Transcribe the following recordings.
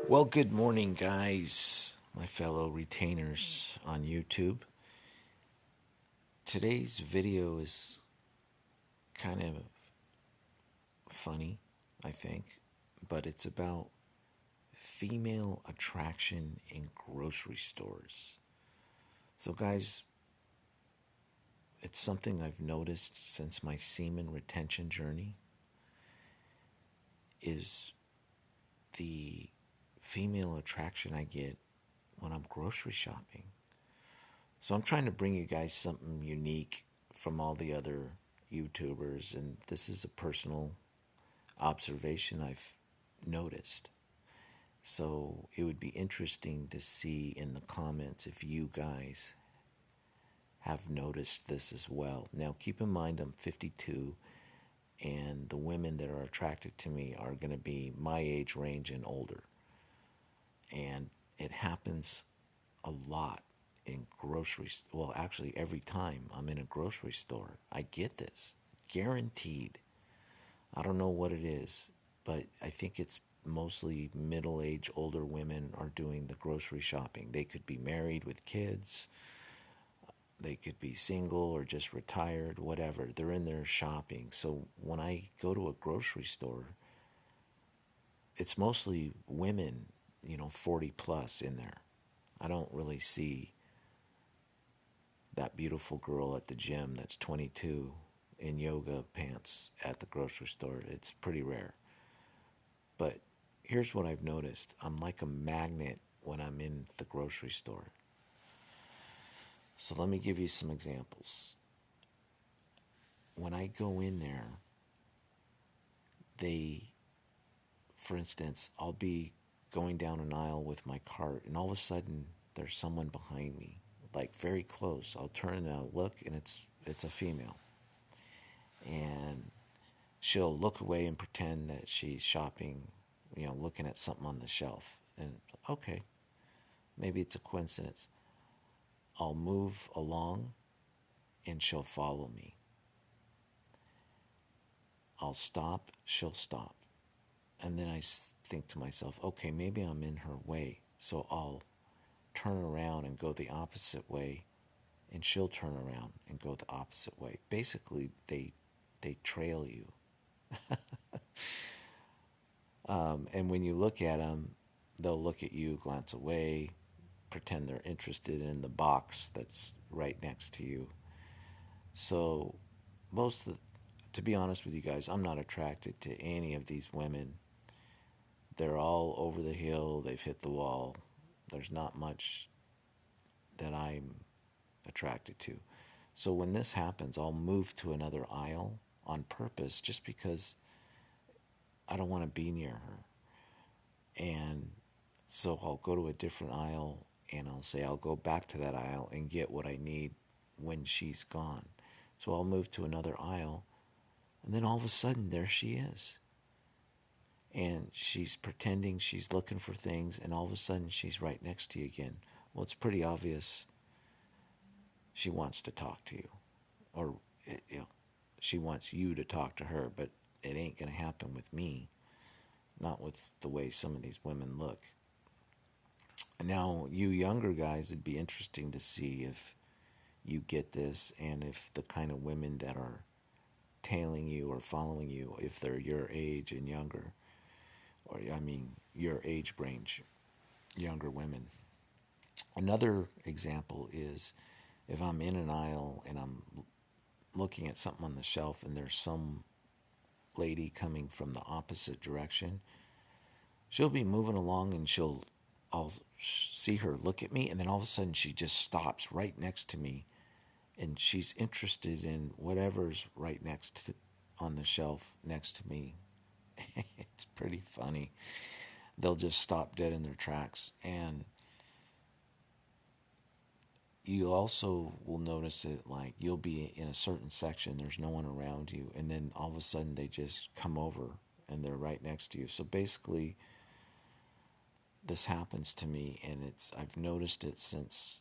Well, good morning, guys, my fellow retainers on YouTube. Today's video is kind of funny, I think, but it's about female attraction in grocery stores. So, guys, it's something I've noticed since my semen retention journey is the female attraction I get when I'm grocery shopping. So I'm trying to bring you guys something unique from all the other YouTubers, and this is a personal observation I've noticed. So it would be interesting to see in the comments if you guys have noticed this as well. Now, keep in mind, I'm 52, and the women that are attracted to me are going to be my age range and older. And it happens a lot in groceries. Well, actually, every time I'm in a grocery store, I get this guaranteed. I don't know what it is, but I think it's mostly middle-aged, older women are doing the grocery shopping. They could be married with kids, they could be single or just retired, whatever. They're in there shopping. So when I go to a grocery store, it's mostly women, 40 plus in there. I don't really see that beautiful girl at the gym that's 22 in yoga pants at the grocery store. It's pretty rare. But here's what I've noticed. I'm like a magnet when I'm in the grocery store. So let me give you some examples. When I go in there, for instance, I'll be going down an aisle with my cart, and all of a sudden there's someone behind me, like very close. I'll turn and I'll look, and it's a female, and she'll look away and pretend that she's shopping, looking at something on the shelf. And okay, maybe it's a coincidence. I'll move along, and she'll follow me. I'll stop, she'll stop. And then I think to myself, okay, maybe I'm in her way. So I'll turn around and go the opposite way, and she'll turn around and go the opposite way. Basically, they trail you. And when you look at them, they'll look at you, glance away, pretend they're interested in the box that's right next to you. So to be honest with you guys, I'm not attracted to any of these women. They're all over the hill. They've hit the wall. There's not much that I'm attracted to. So when this happens, I'll move to another aisle on purpose just because I don't want to be near her. And so I'll go to a different aisle, and I'll say I'll go back to that aisle and get what I need when she's gone. So I'll move to another aisle, and then all of a sudden there she is. And she's pretending she's looking for things, and all of a sudden she's right next to you again. Well, it's pretty obvious she wants to talk to you, or she wants you to talk to her, but it ain't going to happen with me, not with the way some of these women look. Now, you younger guys, it'd be interesting to see if you get this, and if the kind of women that are tailing you or following you, if they're your age and younger, or your age range, younger women. Another example is if I'm in an aisle and I'm looking at something on the shelf, and there's some lady coming from the opposite direction. She'll be moving along, and I'll see her look at me, and then all of a sudden she just stops right next to me, and she's interested in whatever's right on the shelf next to me. It's pretty funny. They'll just stop dead in their tracks. And you also will notice that, like, you'll be in a certain section, there's no one around you, and then all of a sudden they just come over and they're right next to you. So basically, this happens to me, and I've noticed it since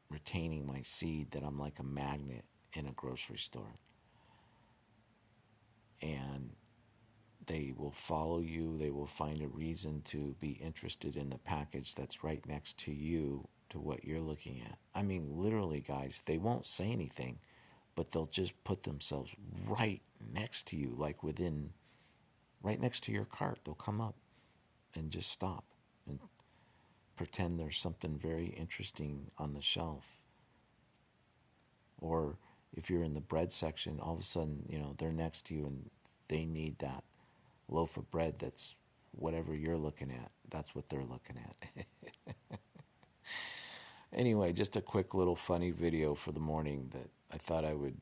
retaining my seed, that I'm like a magnet in a grocery store. And They will follow you. They will find a reason to be interested in the package that's right next to you, to what you're looking at. I mean, literally, guys, they won't say anything, but they'll just put themselves right next to you, like within, right next to your cart. They'll come up and just stop and pretend there's something very interesting on the shelf. Or if you're in the bread section, all of a sudden, they're next to you and they need that loaf of bread that's whatever you're looking at. That's what they're looking at. Anyway, just a quick little funny video for the morning that I thought I would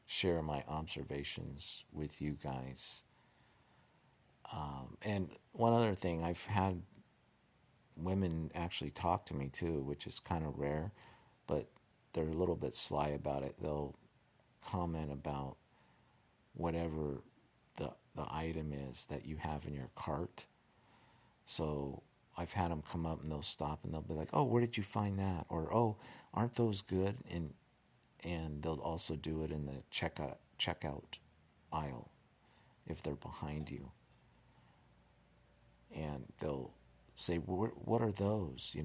share my observations with you guys. And one other thing, I've had women actually talk to me too, which is kind of rare, but they're a little bit sly about it. They'll comment about whatever the item is that you have in your cart. So I've had them come up and they'll stop and they'll be like, "Oh, where did you find that?" Or, "Oh, aren't those good?" And they'll also do it in the checkout aisle if they're behind you, and they'll say, "What are those?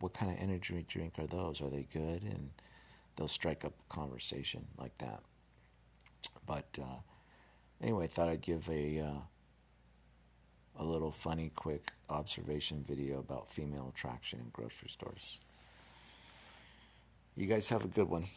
What kind of energy drink are those? Are they good?" And they'll strike up a conversation like that. But anyway, I thought I'd give a little funny, quick observation video about female attraction in grocery stores. You guys have a good one.